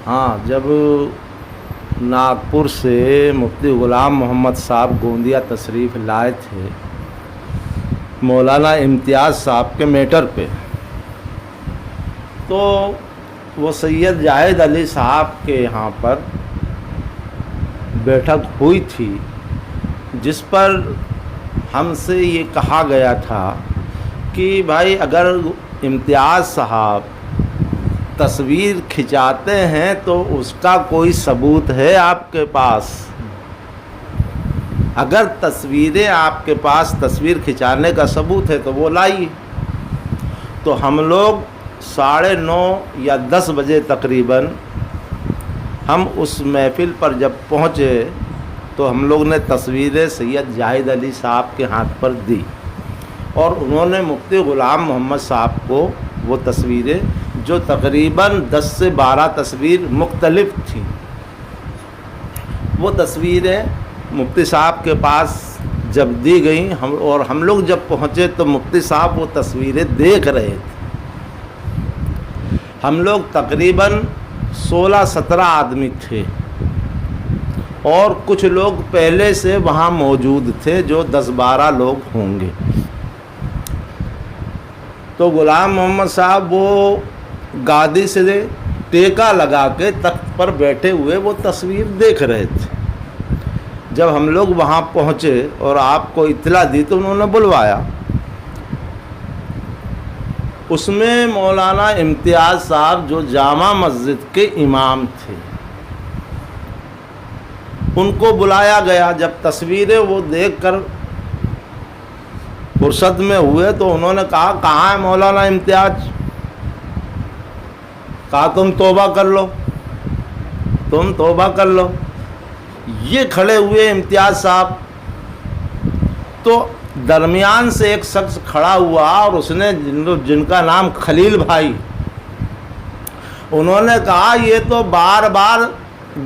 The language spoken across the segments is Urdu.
ہاں، جب ناگپور سے مفتی غلام محمد صاحب گوندیا تشریف لائے تھے مولانا امتیاز صاحب کے میٹر پہ، تو وہ سید جاہد علی صاحب کے یہاں پر بیٹھک ہوئی تھی، جس پر ہم سے یہ کہا گیا تھا کہ بھائی اگر امتیاز صاحب تصویر کھنچاتے ہیں تو اس کا کوئی ثبوت ہے آپ کے پاس؟ اگر تصویریں آپ کے پاس تصویر کھنچانے کا ثبوت ہے تو وہ لائیے۔ تو ہم لوگ 9:30 یا 10 بجے تقریباً ہم اس محفل پر جب پہنچے تو ہم لوگ نے تصویریں سید جاہد علی صاحب کے ہاتھ پر دی، اور انہوں نے مفتی غلام محمد صاحب کو وہ تصویریں، جو تقریباً 10 سے 12 تصویر مختلف تھیں، وہ تصویریں مفتی صاحب کے پاس جب دی گئیں، ہم لوگ جب پہنچے تو مفتی صاحب وہ تصویریں دیکھ رہے تھے۔ ہم لوگ تقریباً 16-17 آدمی تھے، اور کچھ لوگ پہلے سے وہاں موجود تھے جو 10-12 لوگ ہوں گے۔ تو غلام محمد صاحب وہ گادی سے ٹیکا لگا کے تخت پر بیٹھے ہوئے وہ تصویر دیکھ رہے تھے۔ جب ہم لوگ وہاں پہنچے اور آپ کو اطلاع دی تو انہوں نے بلوایا۔ اس میں مولانا امتیاز صاحب جو جامع مسجد کے امام تھے، ان کو بلایا گیا۔ جب تصویریں وہ دیکھ کر فرصت میں ہوئے تو انہوں نے کہا کہاں ہے مولانا امتیاز؟ کہا تم توبہ کر لو، تم توبہ کر لو۔ یہ کھڑے ہوئے امتیاز صاحب، تو درمیان سے ایک شخص کھڑا ہوا اور اس نے جن کا نام خلیل بھائی، انہوں نے کہا یہ تو بار بار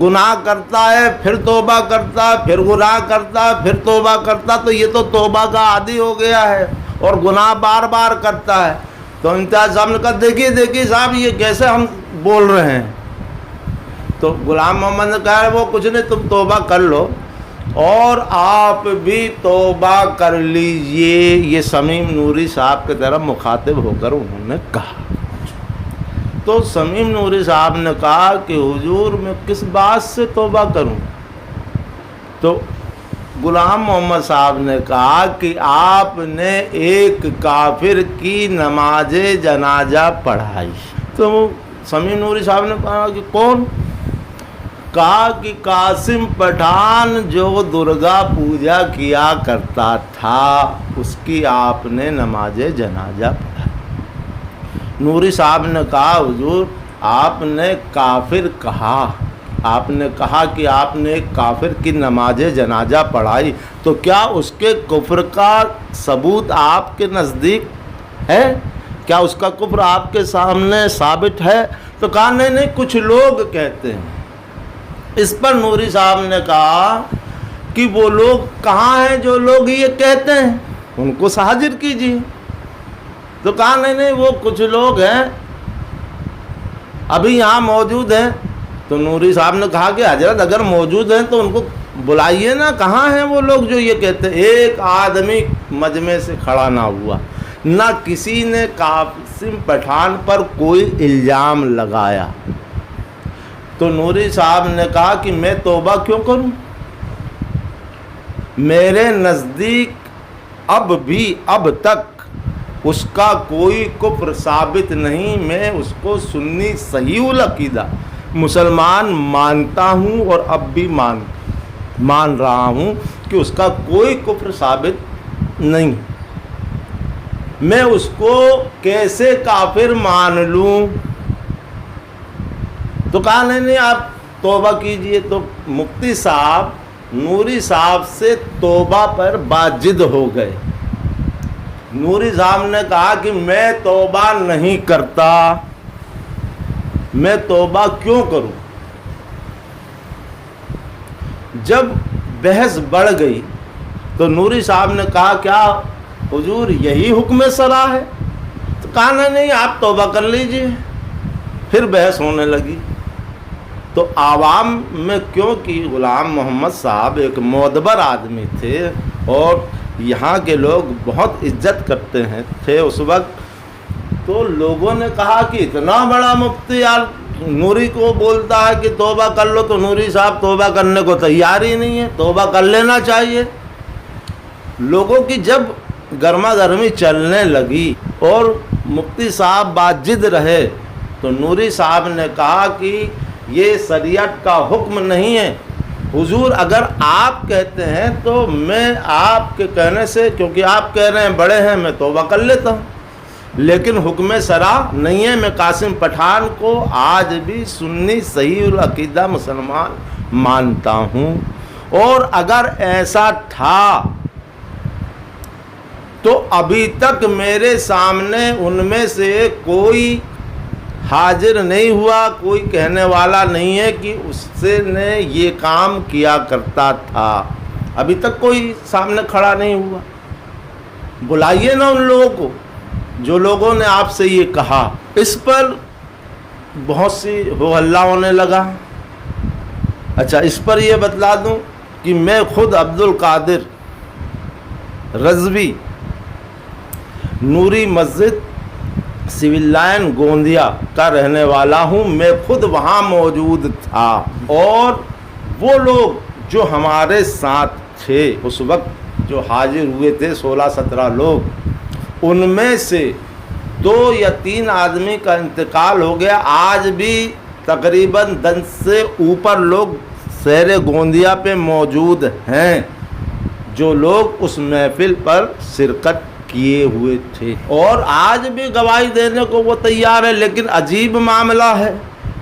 گناہ کرتا ہے، پھر توبہ کرتا ہے، پھر گناہ کرتا ہے، پھر توبہ کرتا، تو یہ تو توبہ کا عادی ہو گیا ہے اور گناہ بار بار کرتا ہے۔ تو امتیاز صاحب نے کہا دیکھیے صاحب یہ کیسے ہم بول رہے ہیں؟ تو غلام محمد نے کہا وہ کچھ نہیں، تم توبہ کر لو اور آپ بھی توبہ کر لیجئے۔ یہ سمیم نوری صاحب کی طرف مخاطب ہو کر انہوں نے کہا۔ تو سمیم نوری صاحب نے کہا کہ حضور میں کس بات سے توبہ کروں؟ تو غلام محمد صاحب نے کہا کہ آپ نے ایک کافر کی نماز جنازہ پڑھائی۔ تو سمیم نوری صاحب نے کہا کہ کون؟ کہا کہ قاسم پٹھان جو درگا پوجا کیا کرتا تھا، اس کی آپ نے نماز جنازہ پڑھائی۔ نوری صاحب نے کہا حضور آپ نے کافر کہا، آپ نے کہا کہ آپ نے ایک کافر کی نماز جنازہ پڑھائی، تو کیا اس کے کفر کا ثبوت آپ کے نزدیک ہے؟ کیا اس کا کفر آپ کے سامنے ثابت ہے؟ تو کہا نہیں کچھ لوگ کہتے ہیں۔ اس پر نوری صاحب نے کہا کہ وہ لوگ کہاں ہیں جو لوگ یہ کہتے ہیں؟ ان کو حاضر کیجیے۔ تو کہا نہیں وہ کچھ لوگ ہیں ابھی یہاں موجود ہیں۔ تو نوری صاحب نے کہا کہ حضرت اگر موجود ہیں تو ان کو بلائیے نا، کہاں ہیں وہ لوگ جو یہ کہتے ہیں؟ ایک آدمی مجمع سے کھڑا نہ ہوا، نہ کسی نے قاسم پٹھان پر کوئی الزام لگایا۔ تو نوری صاحب نے کہا کہ میں توبہ کیوں کروں؟ میرے نزدیک اب تک اس کا کوئی کفر ثابت نہیں۔ میں اس کو سنی صحیح العقیدہ مسلمان مانتا ہوں، اور اب بھی مان رہا ہوں کہ اس کا کوئی کفر ثابت نہیں۔ میں اس کو کیسے کافر مان لوں؟ تو کہا نہیں آپ توبہ کیجئے۔ تو مفتی صاحب نوری صاحب سے توبہ پر باجد ہو گئے۔ نوری صاحب نے کہا کہ میں توبہ نہیں کرتا، میں توبہ کیوں کروں؟ جب بحث بڑھ گئی تو نوری صاحب نے کہا کیا حضور یہی حکم سرا ہے؟ تو کہا نہیں آپ توبہ کر لیجئے۔ پھر بحث ہونے لگی۔ تو عوام میں کیونکہ غلام محمد صاحب ایک معتبر آدمی تھے اور یہاں کے لوگ بہت عزت کرتے ہیں تھے اس وقت، تو لوگوں نے کہا کہ اتنا بڑا مفتی یار نوری کو بولتا ہے کہ توبہ کر لو، تو نوری صاحب توبہ کرنے کو تیار ہی نہیں ہے، توبہ کر لینا چاہیے۔ لوگوں کی جب گرما گرمی چلنے لگی اور مفتی صاحب باجد رہے تو نوری صاحب نے کہا کہ یہ شریعت کا حکم نہیں ہے، حضور اگر آپ کہتے ہیں تو میں آپ کے کہنے سے، کیونکہ آپ کہہ رہے ہیں بڑے ہیں، میں توبہ کر لیتا ہوں، لیکن حکم شرع نہیں ہے۔ میں قاسم پٹھان کو آج بھی سنی صحیح العقیدہ مسلمان مانتا ہوں، اور اگر ایسا تھا تو ابھی تک میرے سامنے ان میں سے کوئی حاضر نہیں ہوا، کوئی کہنے والا نہیں ہے کہ اس سے نے یہ کام کیا کرتا تھا، ابھی تک کوئی سامنے کھڑا نہیں ہوا۔ بلائیے نا ان لوگوں کو جو لوگوں نے آپ سے یہ کہا۔ اس پر بہت سی ہو ہلہ ہونے لگا۔ اچھا، اس پر یہ بتلا دوں کہ میں خود عبد القادر رضوی نوری مسجد سول لائن گوندیا کا رہنے والا ہوں، میں خود وہاں موجود تھا، اور وہ لوگ جو ہمارے ساتھ تھے اس وقت جو حاضر ہوئے تھے 16-17 لوگ، ان میں سے 2 یا 3 آدمی کا انتقال ہو گیا۔ آج بھی تقریباً 10 سے اوپر لوگ شہر گوندیا پہ موجود ہیں جو لوگ اس محفل پر شرکت کیے ہوئے تھے، اور آج بھی گواہی دینے کو وہ تیار ہے۔ لیکن عجیب معاملہ ہے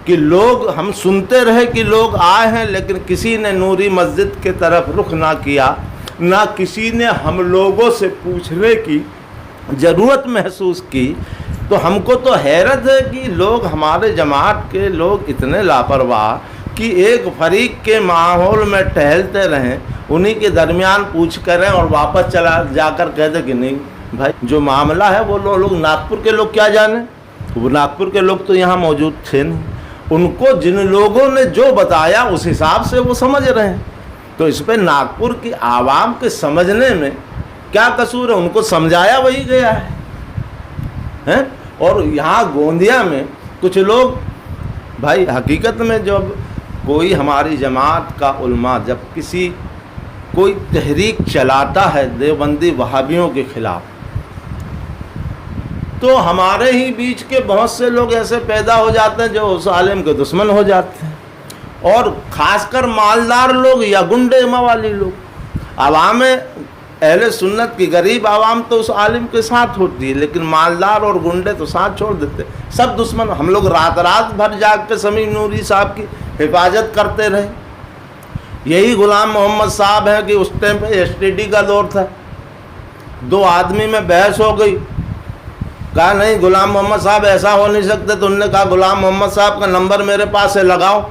کہ لوگ، ہم سنتے رہے کہ لوگ آئے ہیں، لیکن کسی نے نوری مسجد کے طرف رخ نہ کیا، نہ کسی نے ہم لوگوں سے پوچھنے کی ضرورت محسوس کی۔ تو ہم کو تو حیرت ہے کہ لوگ، ہمارے جماعت کے لوگ اتنے لاپرواہ کہ ایک فریق کے ماحول میں ٹہلتے رہیں، انہی کے درمیان پوچھ کریں اور واپس چلا جا کر کہتے کہ نہیں بھائی جو معاملہ ہے وہ لوگ ناگپور کے لوگ کیا جانیں، وہ ناگپور کے لوگ تو یہاں موجود تھے نہیں، ان کو جن لوگوں نے جو بتایا اس حساب سے وہ سمجھ رہے ہیں۔ تو اس پہ ناگپور کی عوام کے سمجھنے میں کیا قصور ہے؟ ان کو سمجھایا وہی گیا ہے۔ اور یہاں گوندیا میں کچھ لوگ، بھائی حقیقت میں جب کوئی ہماری جماعت کا علماء جب کوئی تحریک چلاتا ہے دیوبندی وہابیوں کے خلاف، تو ہمارے ہی بیچ کے بہت سے لوگ ایسے پیدا ہو جاتے ہیں جو اس عالم کے دشمن ہو جاتے ہیں، اور خاص کر مالدار لوگ یا گنڈے موالی لوگ۔ عوام اہل سنت کی غریب عوام تو اس عالم کے ساتھ ہوتی ہے، لیکن مالدار اور گنڈے تو ساتھ چھوڑ دیتے، سب دشمن۔ ہم لوگ رات بھر جاگ کے سمیع نوری صاحب کی حفاظت کرتے رہے۔ یہی غلام محمد صاحب ہیں کہ اس ٹائم پہ ایس ٹی ڈی کا دور تھا، 2 آدمی میں بحث ہو گئی، کہا نہیں غلام محمد صاحب ایسا ہو نہیں سکتے، تو انہوں نے کہا غلام محمد صاحب کا نمبر میرے پاس ہے، لگاؤ۔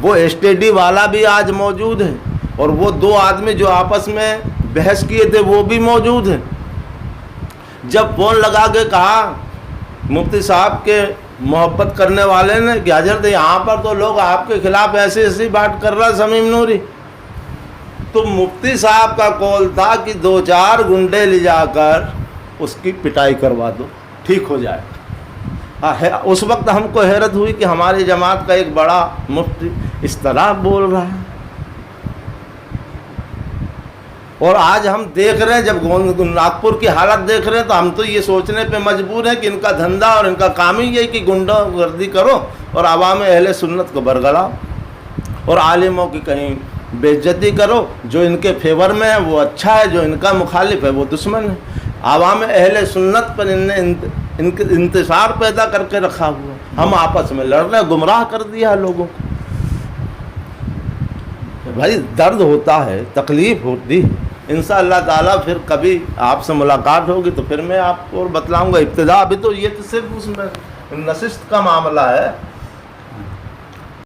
وہ ایس ٹی ڈی والا بھی آج موجود ہے، اور وہ 2 آدمی جو آپس میں بحث کیے تھے وہ بھی موجود ہیں۔ جب فون لگا کے کہا مفتی صاحب کے محبت کرنے والے نے کہ حضرت یہاں پر تو لوگ آپ کے خلاف ایسی بات کر رہا ہے سمیم نوری، تو مفتی صاحب کا قول تھا کہ 2-4 گنڈے لے جا کر اس کی پٹائی کروا دو، ٹھیک ہو جائے۔ اس وقت ہم کو حیرت ہوئی کہ ہماری جماعت کا ایک بڑا مفتی اس طرح بول رہا ہے، اور آج ہم دیکھ رہے ہیں جب ناگپور کی حالت دیکھ رہے ہیں تو ہم تو یہ سوچنے پہ مجبور ہیں کہ ان کا دھندا اور ان کا کام ہی یہ کہ گنڈا گردی کرو اور عوام اہل سنت کو برگلاؤ، اور عالموں کی کہیں بے عزتی کرو۔ جو ان کے فیور میں ہے وہ اچھا ہے، جو ان کا مخالف ہے وہ دشمن ہے۔ عوام اہل سنت پر ان نے انتصار پیدا کر کے رکھا ہوا ہے، ہم آپس میں لڑ رہے ہیں، گمراہ کر دیا ہے لوگوں کو۔ بھائی درد ہوتا ہے، تکلیف ہوتی ہے، انشاءاللہ تعالیٰ پھر کبھی آپ سے ملاقات ہوگی تو پھر میں آپ کو بتلاؤں گا۔ ابتدا ابھی تو یہ تو صرف اس میں نشست کا معاملہ ہے،